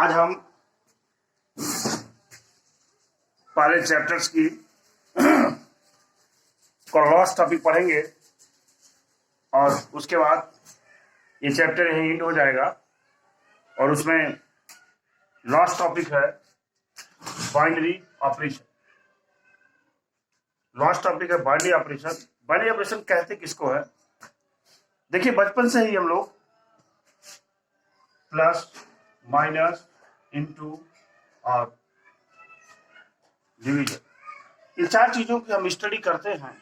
आज हम पहले चैप्टर्स की लॉस्ट टॉपिक पढ़ेंगे और उसके बाद ये चैप्टर यहीं एंड हो जाएगा। और उसमें लास्ट टॉपिक है बाइनरी ऑपरेशन। लास्ट टॉपिक है बाइनरी ऑपरेशन। बाइनरी ऑपरेशन कहते किसको है? देखिए, बचपन से ही हम लोग प्लस, माइनस, इनटू और डिवीजन, ये चार चीजों की हम स्टडी करते हैं।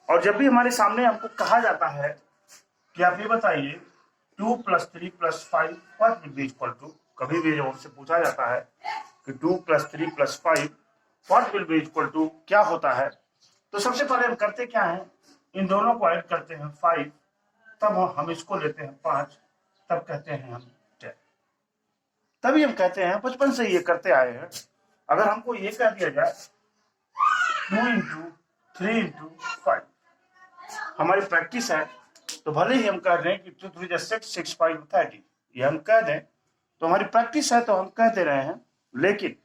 और जब भी हमारे सामने हमको कहा जाता है कि आप ये बताइए 2 + 3 + 5 what will be equal to, कभी भी जब हमसे पूछा जाता है कि 2 + 3 + 5 what will be equal to क्या होता है, तो सबसे पहले हम करते क्या हैं, इन दोनों को ऐड करते हैं 5, तब हम इसको लेते हैं 5, तब कहते हैं हम 10। तभी हम कहते हैं, बचपन से ये करते आए हैं। अगर हमको ये कह दिया जाए 2 × 3 × 5, हमारी प्रैक्टिस है, तो भले ही हम कह रहे हैं कि 2 × 3 = 6, 6 × 5 = 30, ये हम कह दें तो हमारी प्रैक्टिस है, तो हम कह दे रहे हैं। लेकिन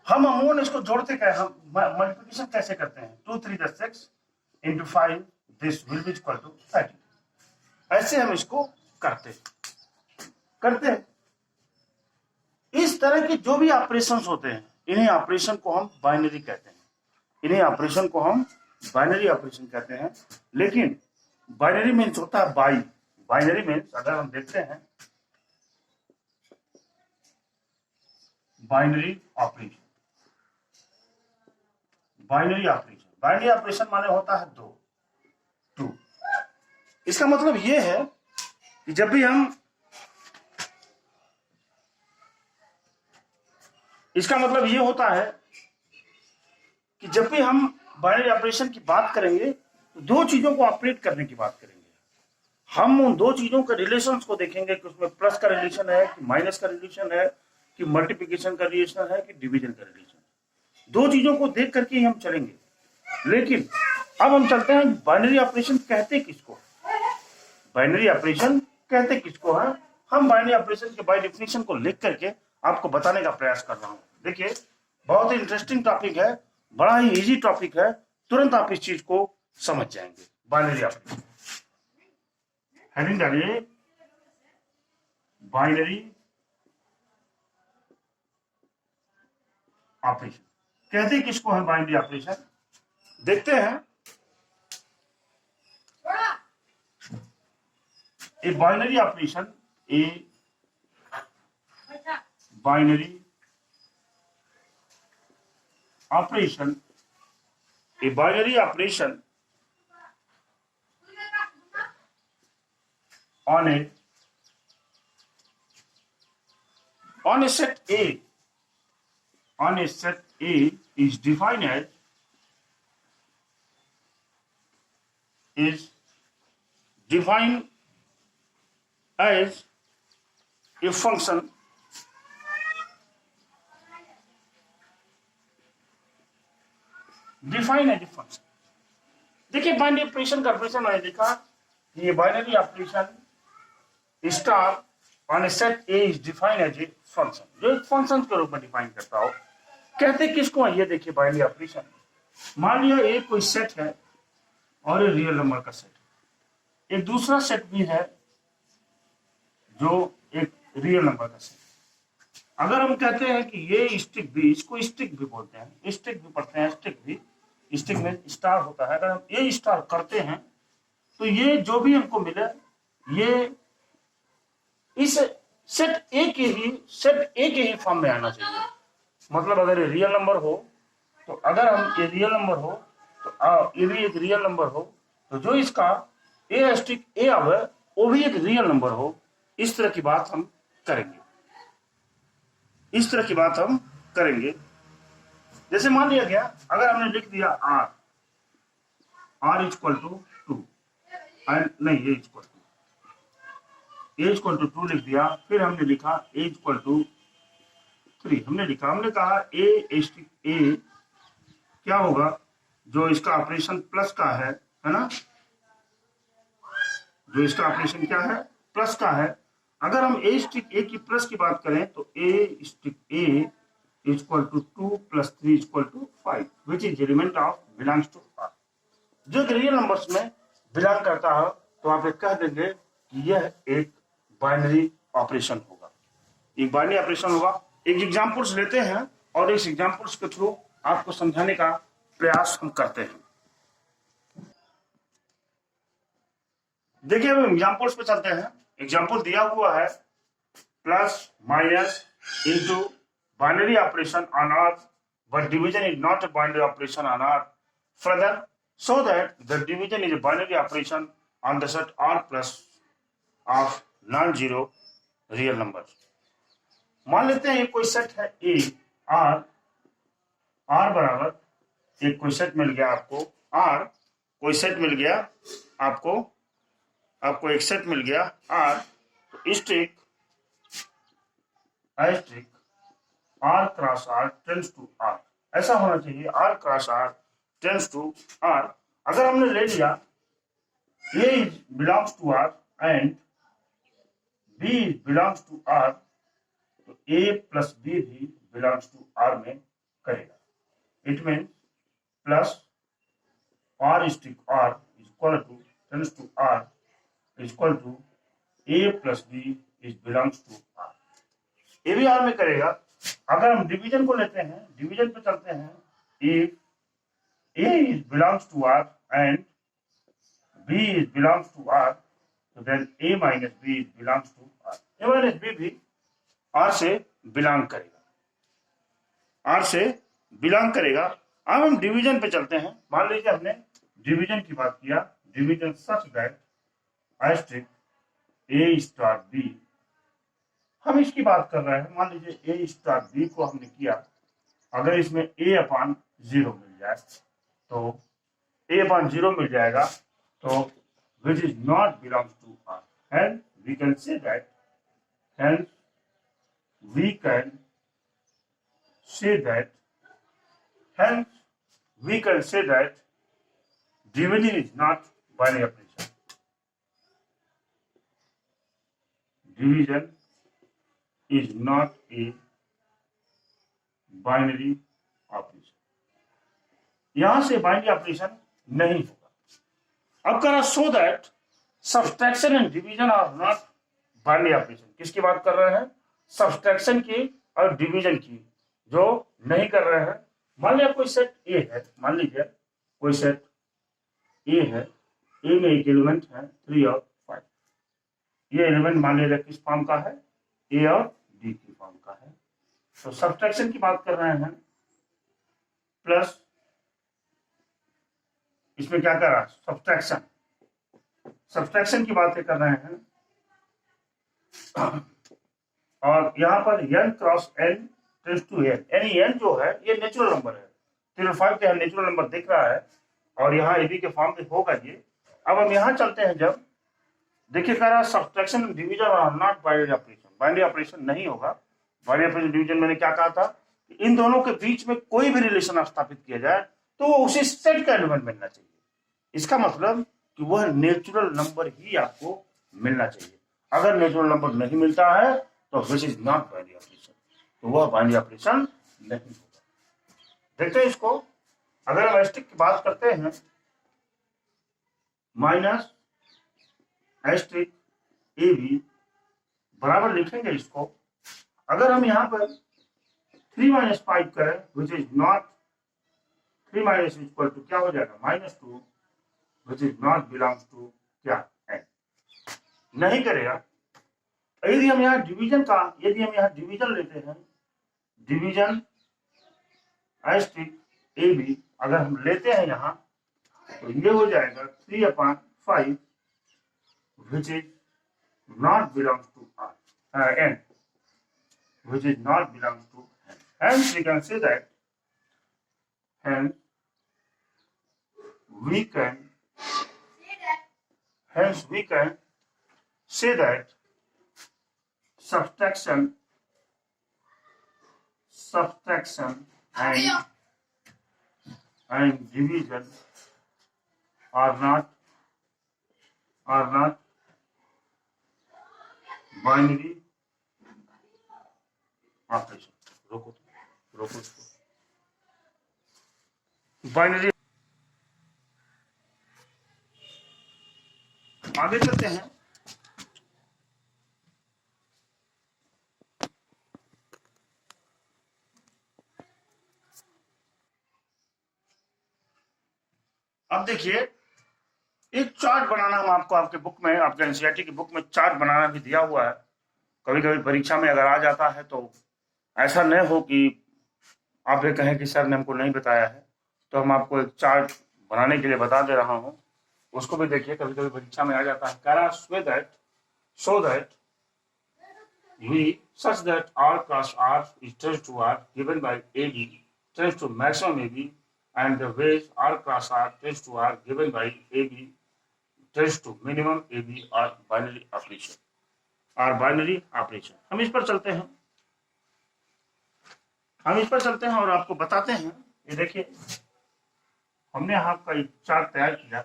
हम अमूमन इसको जोड़ते क्या, हम मल्टीप्लिकेशन कैसे करते हैं? 2 × 3 = 6 × 5 this will be equal to 30। ऐसे हम इसको करते हैं। इस तरह के जो भी ऑपरेशंस होते हैं, इन्हीं ऑपरेशन को हम बाइनरी कहते हैं। लेकिन बाइनरी मीन्स होता है बाई। बाइनरी मीन्स अगर हम देखते हैं बाइनरी ऑपरेशन माने होता है 2। इसका मतलब ये है कि जब भी हम बाइनरी ऑपरेशन की बात करेंगे तो दो चीजों को ऑपरेट करने की बात करेंगे। हम उन दो चीजों के रिलेशंस को देखेंगे कि उसमें प्लस का रिलेशन है कि माइनस का रिलेशन है कि मल्टीप्लिकेशन का रिलेशन है कि डिवीजन का रिलेशन है। दो चीजों को देख करके ही हम चलेंगे। लेकिन अब हम चलते हैं बाइनरी ऑपरेशन कहते किसको है। हम बाइनरी ऑपरेशन के बाय डेफिनेशन को लिख करके आपको बताने का प्रयास कर रहा हूं। देखिए, बहुत ही इंटरेस्टिंग टॉपिक है, बड़ा ही इजी टॉपिक है, तुरंत आप इस चीज को समझ जाएंगे। बाइनरी ऑपरेशन हेडिंग डालिए, बाइनरी ऑपरेशन कहते किसको है? बाइनरी ऑपरेशन देखते हैं। A binary operation on a set A is defined as a function देखिए, बाइनरी ऑपरेशन का ऑपरेशन मैंने लिखा कि ये binary operation star on a set A is defined as a function, जो एक फंक्शन के रूप में डिफाइन करता हो। कहते किसको है? ये देखिए, बाइनरी ऑपरेशन। मान लिया एक कोई सेट है और ये रियल नंबर का सेट है, एक दूसरा सेट भी है जो एक रियल नंबर का सेट। अगर हम कहते हैं कि ये स्टिक भी, इसको स्टिक भी बोलते हैं, स्टिक भी पढ़ते हैं, स्टिक में स्टार होता है। अगर हम ये स्टार करते हैं तो ये जो भी हमको मिले, ये इस सेट ए के ही फॉर्म में आना चाहिए। मतलब अगर ये रियल नंबर हो तो, अगर हम ये रियल नंबर हो तो ये भी एक रियल नंबर हो, तो जो इसका ए स्टिक ए आवे वो भी एक रियल नंबर हो। इस तरह की बात हम करेंगे। जैसे मान लिया गया, अगर हमने लिख दिया r इक्वल टू 2 नहीं, ये इक्वल टू 2 लिख दिया। फिर हमने लिखा a इक्वल टू 3 हमने कहा a क्या होगा, जो इसका ऑपरेशन प्लस का है ना, जो इसका ऑपरेशन क्या है, प्लस का है। अगर हम ए स्ट्रिक ए की प्लस की बात करें तो A asterisk A equal to 2 + 3 equal to 5 which is element of belongs to R. जो रियल नंबर्स में बिलोंग करता है तो आप एक कह देंगे कि यह एक बाइनरी ऑपरेशन होगा, एक बाइनरी ऑपरेशन होगा। एक एग्जांपल्स लेते हैं और इस एग्जांपल्स के थ्रू आपको समझाने का प्रयास हम करते हैं। देखिए, हम एग्जांपल्स पे चलते हैं। एग्जांपल दिया हुआ है plus minus into binary operation on R, but division is not a binary operation on R. Further, so that the division is a binary operation on the set R plus of non-zero real numbers। मान लेते हैं ये कोई set है A R, R बराबर एक कोई set मिल गया आपको R, कोई सेट मिल गया आपको एक सेट मिल गया R, तो asterisk R cross R tends to R, ऐसा होना चाहिए R cross R tends to R। अगर हमने ले लिया A belongs to R and B belongs to R, तो A प्लस B भी बिलोंग्स टू R में करेगा। It mean plus R asterisk R equal to tends to R equal to A plus B is belongs to R। ये भी R में करेगा। अगर हम डिवीजन को लेते हैं, डिवीजन पे चलते हैं, if A belongs to R and B belongs to R, so then A minus B belongs to R। A minus B भी R से बिलोंग करेगा, R से बिलोंग करेगा। अब हम डिवीजन पे चलते हैं। मान लीजिए हमने डिवीजन की बात किया, division such that asterisk A star B, हम इसकी बात कर रहे हैं। मान लीजिए A स्टार B को हमने किया, अगर इसमें A अपॉन 0 मिल जाए तो A अपॉन 0 मिल जाएगा, तो which is not belongs to R, and we can say that, hence we can say that division is not binary operation, division is not a binary operation, यहां से binary operation नहीं होगा। अब करा so that subtraction and division are not binary operation. किसकी बात कर रहे हैं? सब्सट्रैक्शन की और डिवीजन की, जो नहीं कर रहे हैं। मान लिया कोई सेट ए है, मान लीजिए कोई सेट ए है, ए में एक एलिमेंट है 3 और 5। ये एलिमेंट मान लीजिए किस फॉर्म का है? ए और डी की फॉर्म का है। तो सब्सट्रैक्शन की बात कर रहे हैं, प्लस इसमें क्या कर रहा है? सब्सट्रैक्शन की बातें कर रहे हैं। और यहां पर n cross n tends to n, यानी n जो है ये नेचुरल नंबर है। 3 के नेचुरल नंबर दिख रहा है और यहाँ ए बी के फॉर्म में होगा ये। अब हम यहाँ चलते हैं, जब देखिए कह रहा सब्सट्रैक्शन डिवीजन और not binary operation, binary operation नहीं होगा। बाइनरी ऑपरेशन डिवीजन मैंने क्या कहा था कि इन दोनों के बीच में कोई भी रिलेशन स्थापित किया जाए तो वो उसी सेट का एलिमेंट मिलना चाहिए। इसका मतलब कि वह नेचुरल नंबर ही आपको मिलना चाहिए। अगर नेचुरल नंबर नहीं मिलता है तो which is not binary operation, तो वह बाइनरी ऑपरेशन नहीं होगा। देखते हैं इसको। अगर हम एस्ट्रिक की बात करते हैं, माइनस एस्ट्रिक ए बी बराबर लिखेंगे इसको। अगर हम यहाँ पर 3 - 5 करें, which is not 3 - equal to क्या हो जाएगा? -2, which is not belongs to क्या n, नहीं करेगा। यदि हम यहाँ डिवीजन लेते हैं, डिवीजन एस्ट्रिक ए बी अगर हम लेते हैं यहाँ, तो ये हो जाएगा 3/5 which is not belongs to n, which is not belongs to n. Hence we can say that, hence we can say that subtraction and division are not binary operation. रोको इसको। बाइनरी, आगे चलते हैं। अब देखिए, एक चार्ट बनाना हम आपको आपके बुक में, आपके एनसीईआरटी की बुक में चार्ट बनाना भी दिया हुआ है। कभी कभी परीक्षा में अगर आ जाता है तो ऐसा नहीं हो कि आप ये कहें कि सर ने हमको नहीं बताया है, तो हम आपको एक चार्ट बनाने के लिए बता दे रहा हूं, उसको भी देखिए। कभी कभी परीक्षा में आ जाता है। कह रहा so that we such that R cross R is tends to R given by AD tends to maximum AB and the ways R cross R tends to R given by AB tends to minimum AB or binary operation हम इस पर चलते हैं और आपको बताते हैं। ये देखिए, हमने यहाँ का एक चार्ट तैयार किया।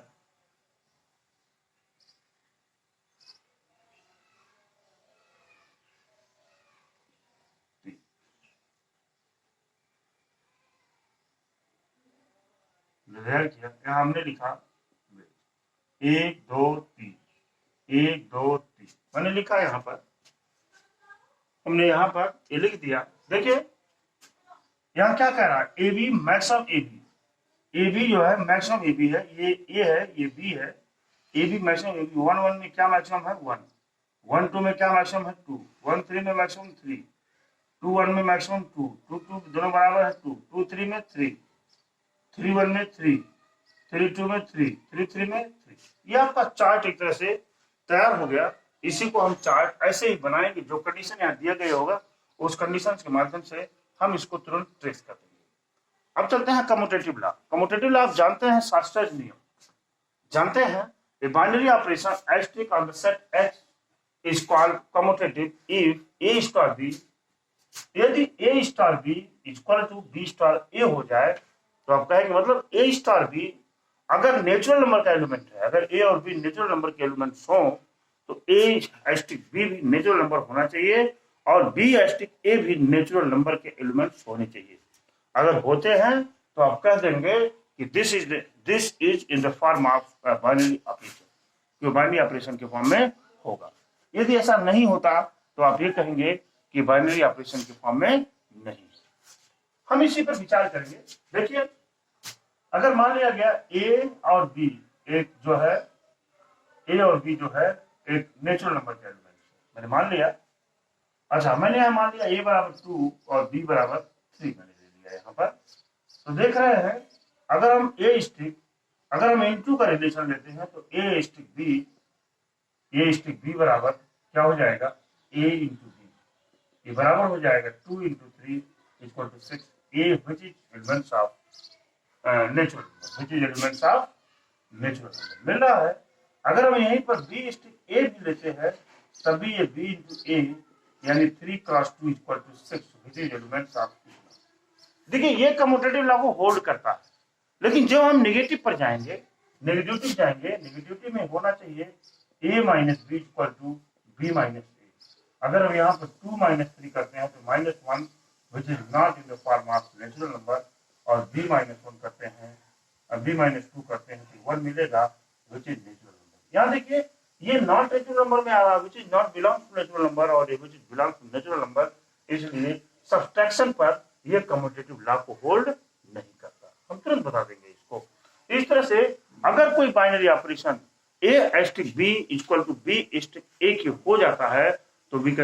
यहाँ हमने लिखा 1 2 3 1 2 3 मैंने लिखा यहाँ पर, हमने यहाँ पर ये लिख दिया। देखिए यहाँ क्या कह रहा है, A B maximum A B, A B जो है मैक्सिमम ए बी है, ये ए है, ये बी है। A B maximum A B, 1 1 में क्या मैक्सिमम है 1, 1 2 में क्या मैक्सिमम है 2, 1 3 में मैक्सिमम 3, 2 1 में मैक्सिमम 2, 2 2 दोनों बराबर है 2, 2 3 में 3, 3 1 में 3, 3 2 में 3, 3 3 में 3। ये आपका चार्ट एक तरह से तैयार हो गया। इसी को हम चार्ट ऐसे ही बनाएंगे, जो कंडीशन यहाँ दिया गया होगा उस कंडीशन के माध्यम से हम इसको तुरंत ट्रेस कर देंगे। अब चलते हैं कम्यूटेटिव लॉ। कम्यूटेटिव लॉ आप जानते हैं, शास्त्रीय नियम जानते हैं। A binary operation asterisk on the set X is called commutative if A star B, यदि A star B equal to B star A हो जाए तो आप कहेंगे मतलब A स्टार B अगर नेचुरल नंबर का एलिमेंट है, अगर A और B नेचुरल नंबर के एलिमेंट्स हो तो A एस्टेरिक B भी नेचुरल नंबर होना चाहिए और B एस्टेरिक A भी नेचुरल नंबर के एलिमेंट्स होने चाहिए। अगर होते हैं तो आप कह देंगे कि this is in the form of binary operation, जो बाइनरी ऑपरेशन के फॉर्म में होगा। यदि ऐसा नहीं होता तो आप ये कहेंगे कि बाइनरी ऑपरेशन के फॉर्म में नहीं। हम इसी पर विचार करेंगे। देखिए, अगर मान लिया गया A और B एक जो है, A और B जो है एक नेचुरल नंबर के एलिमेंट, मैंने मान लिया। अच्छा, मैंने यहाँ मान लिया A बराबर 2 और B बराबर 3 मैंने ले लिया यहाँ पर। तो देख रहे हैं, अगर हम अगर हम इनटू का रिलेशन लेते हैं तो A स्टिक B बराबर क्या हो जाएगा, A इंटू B, ये बराबर हो जाएगा 2 into 3 equal to 6, A which is elements of natural number मिल रहा है। अगर हम यहीं पर B स्टिक A भी लेते हैं तब भी ये B इंटू A यानी 3 cross 2 equal to 6 which is elements of। देखिए, ये कम्यूटेटिव लॉ को होल्ड करता है, लेकिन जब हम नेगेटिव पर जाएंगे, नेगेटिविटी में होना चाहिए A minus B equal to B minus A. अगर हम यहाँ पर 2 माइनस 3 करते हैं तो -1 which is not in the form of natural number, और B माइनस 1 करते हैं, B माइनस 2 करते हैं तो 1 मिलेगा which is नेचुरल नंबर। यहाँ देखिए, ये नॉट नेचुरल नंबर में आ रहा है which is not belongs to natural number और which is belongs to natural number, इसलिए सब्सट्रैक्शन पर ये कम्यूटेटिव लॉ को होल्ड नहीं करता। हम तुरंत बता देंगे इसको। इस तरह से अगर कोई binary operation A asterisk B equal to B asterisk A की हो जाता है तो वी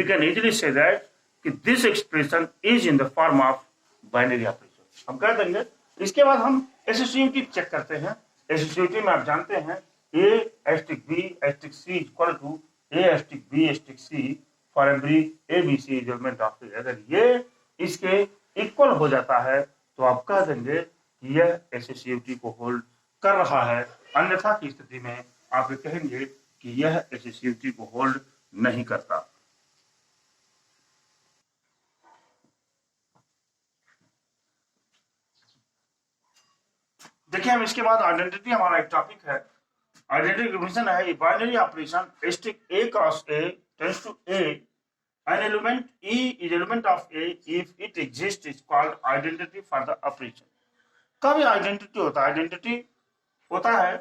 कैन इजीली से दैट कि this expression is in the form of binary operation, हम कह देंगे। इसके बाद हम एसोसिएटिव चेक करते हैं। एसोसिएटिव में आप जानते हैं A asterisk B asterisk C equal to A asterisk B asterisk C for every ABC element of A। अगर ये इसके इक्वल हो जाता है तो आप कह देंगे कि यह एसोसिएटिव को होल्ड कर रहा है, अन्यथा की स्थिति में आप ये कहेंगे कि यह एसोसिएटिव को होल्ड नहीं करता। देखिए, हम इसके बाद आइडेंटिटी, हमारा एक टॉपिक है आइडेंटिटी डिफिनेशन है binary operation asterisk A cross A tends to A an element E is element of A if it exists is called identity for the operation। कभी आइडेंटिटी होता है, आइडेंटिटी होता है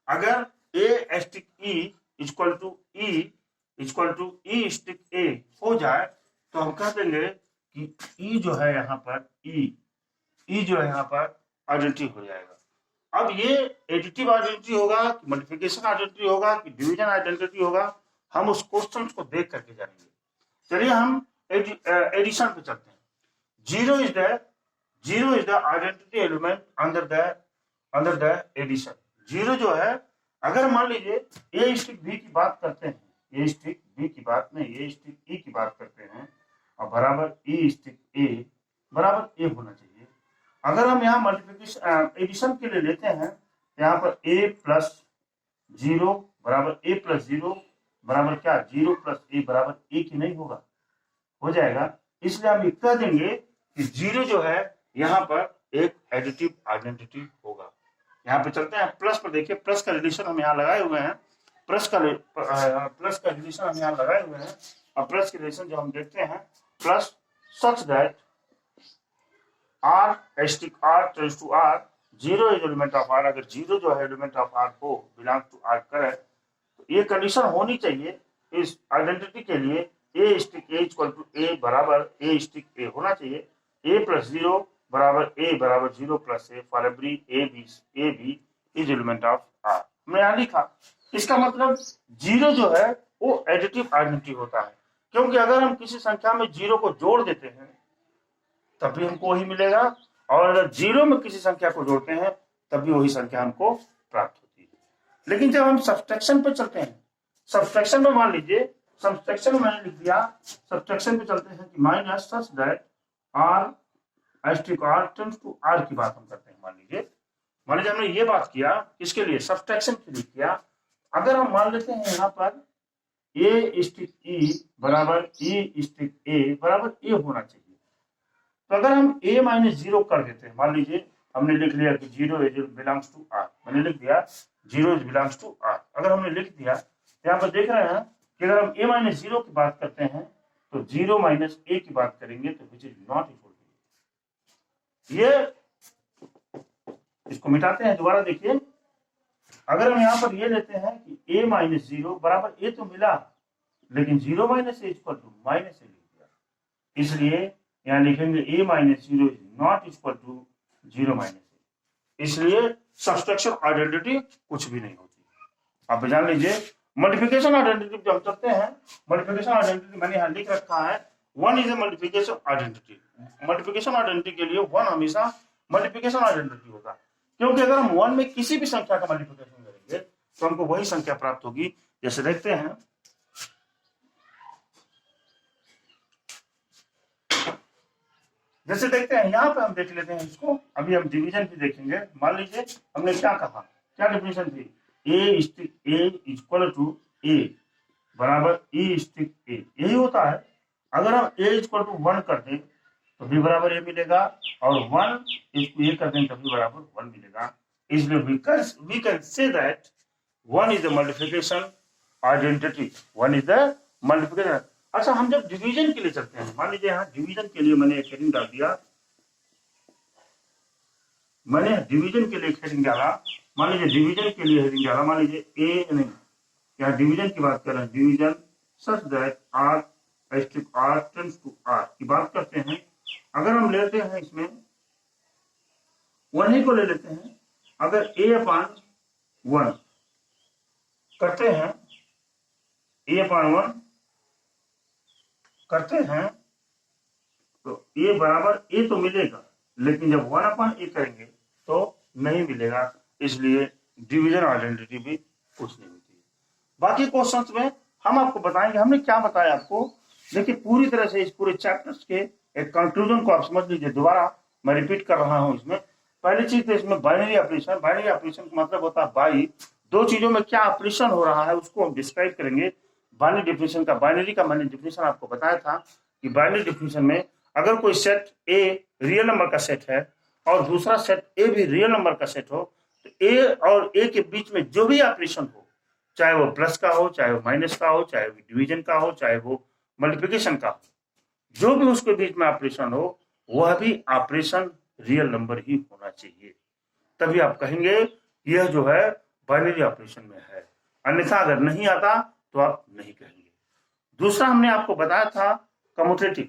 अगर A asterisk E equal to E asterisk A हो जाए तो हम कह देंगे कि E जो है यहाँ पर E जो है यहाँ पर आइडेंटिटी हो जाएगा। अब ये एडिटिव आइडेंटिटी होगा कि मल्टीप्लिकेशन आइडेंटिटी होगा कि डिवीजन आइडेंटिटी होगा, हम उस क्वेश्चन को देख करके जानेंगे। चलिए हम एडिशन पे चलते हैं। Zero is the identity element under the addition. Zero जो है, अगर मान लीजिए ए स्टिक बी की बात करते हैं, ए स्टिक बी की बात नहीं, ए स्टिक ई की बात करते हैं और बराबर ई स्टिक ए बराबर ए होना चाहिए। अगर हम यहाँ मल्टीप्लिकेशन एडिशन के लिए लेते हैं, यहाँ पर ए प्लस जीरो बराबर ए प्लस जीरो बराबर क्या, जीरो प्लस ए बराबर एक ही नहीं होगा, हो जाएगा। इसलिए हम कह देंगे कि जीरो जो है यहाँ पर एक एडिटिव आइडेंटिटी होगा। यहाँ पे चलते हैं प्लस पर, देखिए प्लस का रिलेशन हम यहाँ लगाए हुए हैं, प्लस का रिलेशन हम यहाँ लगाए हुए हैं और प्लस के रिलेशन जो हम देखते हैं plus such that R asterisk R tends to R, zero is element of R. अगर जीरो जो है एलिमेंट ऑफ आर को बिलोंग टू आर करे तो ये कंडीशन होनी चाहिए इस आइडेंटिटी के लिए, A asterisk A equal to A बराबर ए स्टिक ए होना चाहिए। ए प्लस जीरो बराबर zero plus A for every A B is element of R. हमने यहाँ लिखा, इसका मतलब जीरो जो है वो एडिटिव आइडेंटिटी होता है, क्योंकि अगर हम किसी संख्या में जीरो को जोड़ देते हैं तब भी हमको वही मिलेगा, और अगर जीरो में किसी संख्या को जोड़ते हैं तब भी वही संख्या हमको प्राप्त होती है। लेकिन जब हम सब्सट्रैक्शन पे चलते हैं, सब्सट्रैक्शन में मान लीजिए, सब्सट्रैक्शन में मैंने लिख दिया, सब्सट्रैक्शन पे चलते हैं कि minus such that R asterisk R tends to R की बात हम करते हैं। मान लीजिए हमने ये बात किया, इसके लिए सब्सट्रैक्शन के लिए किया। अगर हम मान लेते हैं यहाँ पर ए स्टिक ई बराबर ई स्टिक ए बराबर ए होना चाहिए, तो अगर हम a माइनस जीरो कर देते हैं, मान लीजिए हमने लिख लिया कि zero is belongs to R, मैंने लिख दिया zero is belongs to R. अगर हमने लिख दिया तो यहाँ पर देख रहे हैं कि अगर हम a माइनस जीरो की बात करते हैं तो जीरो माइनस ए की बात करेंगे तो which is not equal to. ये इसको मिटाते हैं, दोबारा देखिए, अगर हम यहाँ पर ये लेते हैं कि a माइनस जीरो बराबर ए तो मिला, लेकिन zero minus A equal to minus A लिख दिया, इसलिए यहाँ लिखेंगे a minus zero is not equal to zero minus A, इसलिए सब्सट्रैक्शन आइडेंटिटी कुछ भी नहीं होती। आप जान लीजिए मल्टीप्लिकेशन आइडेंटिटी जो हम करते हैं, मल्टीप्लिकेशन आइडेंटिटी मैंने यहाँ लिख रखा है, one is a multiplication identity. Multiplication identity के लिए वन हमेशा मल्टीप्लिकेशन आइडेंटिटी होगा, क्योंकि अगर हम वन में किसी भी संख्या का मल्टीप्लिकेशन करेंगे तो हमको वही संख्या प्राप्त होगी। जैसे देखते हैं, यहाँ पे हम देख लेते हैं इसको, अभी हम डिवीजन भी देखेंगे। मान लीजिए हमने क्या कहा, क्या डिफिनेशन थी, A asterisk A equal to A बराबर ई स्टिक ए, यही होता है। अगर हम ए इक्वल टू वन कर दें तो बी बराबर ए मिलेगा, और वन इसको ए कर दें तो बी बराबर वन मिलेगा। इसलिए we can say that one is the multiplication identity, one is the multiplication. अच्छा, हम जब डिवीजन के लिए चलते हैं, मान लीजिए यहाँ डिवीजन के लिए मैंने एक हेडिंग डाल दिया, मैंने डिवीजन के लिए एक हेडिंग डाला, मान लीजिए डिवीजन के लिए हेडिंग डाला, मान लीजिए ए नहीं, यहाँ डिवीजन की बात कर रहे हैं, division such that R asterisk R tends to R की बात करते हैं। अगर हम लेते हैं इसमें वन ही को ले लेते हैं, अगर ए अपान वन करते हैं, ए अपान वन करते हैं तो ए बराबर ए तो मिलेगा, लेकिन जब वन अपान ए करेंगे तो नहीं मिलेगा, इसलिए डिवीजन आइडेंटिटी भी कुछ नहीं होती। बाकी क्वेश्चंस में हम आपको बताएंगे, हमने क्या बताया आपको। देखिए पूरी तरह से इस पूरे चैप्टर्स के एक कंक्लूजन को आप समझ लीजिए। दोबारा मैं रिपीट कर रहा हूं, इसमें पहली चीज तो इसमें बाइनरी ऑपरेशन, बाइनरी ऑपरेशन का मतलब होता है बाई, दो चीजों में क्या ऑपरेशन हो रहा है उसको हम डिस्क्राइब करेंगे। बाइनरी डिफिनेशन का, बाइनरी का मैंने डिफिनेशन आपको बताया था कि बाइनरी डिफिनेशन में अगर कोई सेट ए रियल नंबर का सेट है और दूसरा सेट ए भी रियल नंबर का सेट हो, तो ए और ए के बीच में जो भी ऑपरेशन हो चाहे वो प्लस का हो, चाहे वो माइनस का हो, चाहे वो डिवीजन का हो, चाहे वो मल्टीप्लिकेशन का हो, जो भी उसके बीच में ऑपरेशन हो वह भी ऑपरेशन रियल नंबर ही होना चाहिए, तभी आप कहेंगे यह जो है बाइनरी ऑपरेशन में है। अन्यथा अगर नहीं आता तो आप नहीं कहेंगे। दूसरा हमने आपको बताया था कम्यूटेटिव।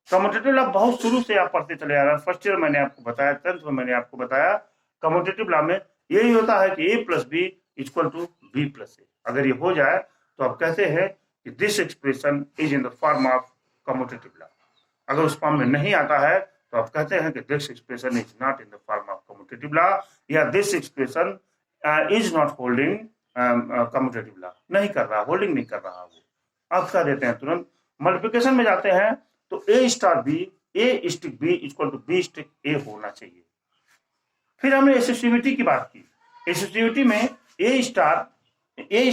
कम्यूटेटिव लॉ बहुत शुरू से आप पढ़ते चले आ रहे हैं। फर्स्ट ईयर मैंने आपको बताया, 10th में मैंने आपको बताया कम्यूटेटिव लॉ में यही होता है कि a plus B equal to B plus A. अगर ये हो जाए तो आप कहते हैं कि this expression is in the form of commutative law. अगर उस फॉर्म में नहीं आता है तो आप कहते हैं कि this expression is not in the form of commutative law, या this expression is not holding commutative law. नहीं कर रहा, होल्डिंग नहीं कर रहा वो। आप क्या देते हैं तुरंत मल्टीप्लिकेशन में जाते हैं तो A star B, A asterisk B equal to B asterisk A होना चाहिए। फिर हमने एसोसिएटिविटी की बात की। एसोसिएटिविटी में A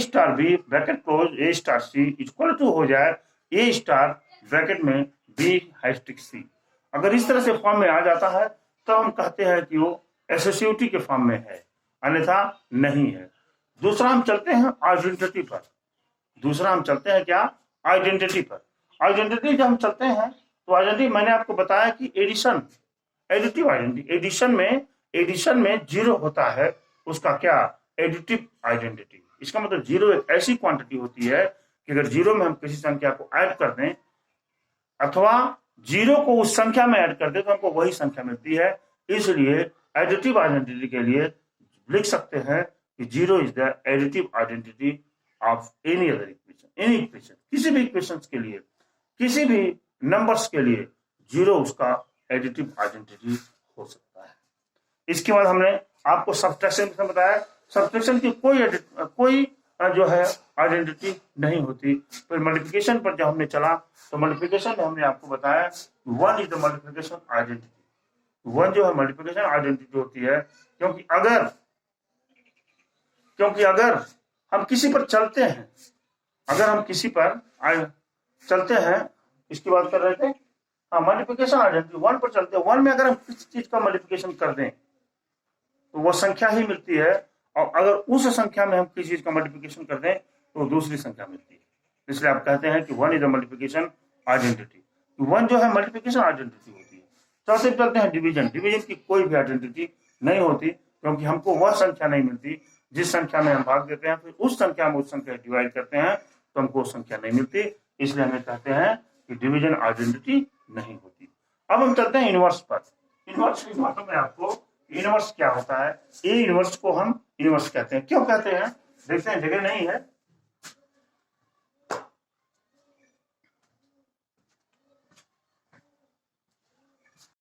star B bracket close A star C equal to हो जाए ए स्टार ब्रैकेट में बी हाइस्टिक सी। अगर इस तरह से फॉर्म में आ जाता है तो हम कहते हैं कि वो एसोसिएटिविटी के फॉर्म में है, अन्यथा नहीं है। दूसरा हम चलते हैं आइडेंटिटी पर। दूसरा हम चलते हैं क्या? आइडेंटिटी पर। आइडेंटिटी जब हम चलते हैं तो आइडेंटिटी मैंने आपको बताया कि एडिशन, एडिटिव आइडेंटिटी। एडिशन में जीरो होता है, उसका क्या? Additive identity. इसका मतलब जीरो एक ऐसी क्वांटिटी होती है कि अगर जीरो में हम किसी संख्या को ऐड कर दें अथवा जीरो को उस संख्या में ऐड कर दें तो हमको वही संख्या मिलती है। इसलिए एडिटिव आइडेंटिटी के लिए लिख सकते हैं कि zero is the additive identity of any other equation. Any equation, किसी भी इक्वेशन के लिए, किसी भी नंबर्स के लिए जीरो उसका एडिटिव आइडेंटिटी हो सकता है। इसके बाद हमने आपको सब्ट्रैक्शन बताया। सब्ट्रैक्शन की कोई जो है आइडेंटिटी नहीं होती। फिर मल्टीप्लिकेशन पर जब हमने चला तो मल्टीप्लिकेशन में हमने आपको बताया one is the multiplication identity. One जो है मल्टीप्लिकेशन आइडेंटिटी होती है, क्योंकि अगर हम किसी पर चलते हैं, अगर हम किसी पर चलते हैं, इसकी बात कर रहे थे, हाँ मल्टीप्लिकेशन आइडेंटिटी वन पर चलते हैं। वन में अगर हम किसी चीज का मल्टीप्लिकेशन कर दें तो वो संख्या ही मिलती है, और अगर उस संख्या में हम किसी चीज का मल्टीप्लिकेशन कर दें तो दूसरी संख्या मिलती है। इसलिए आप कहते हैं कि one is the multiplication identity. One जो है मल्टीप्लिकेशन आइडेंटिटी होती है। चौथे चलते हैं डिवीजन। डिवीजन की कोई भी आइडेंटिटी नहीं होती, क्योंकि हमको वह संख्या नहीं मिलती जिस संख्या में हम भाग देते हैं, फिर उस संख्या में उस संख्या डिवाइड करते हैं तो हमको संख्या नहीं मिलती। इसलिए हमें कहते हैं कि डिवीजन आइडेंटिटी नहीं होती। अब हम चलते हैं इनवर्स पर। इनवर्स की बातों में आपको इनवर्स क्या होता है, ए इनवर्स को हम इनवर्स कहते हैं। क्यों कहते हैं देखते हैं, जगह नहीं है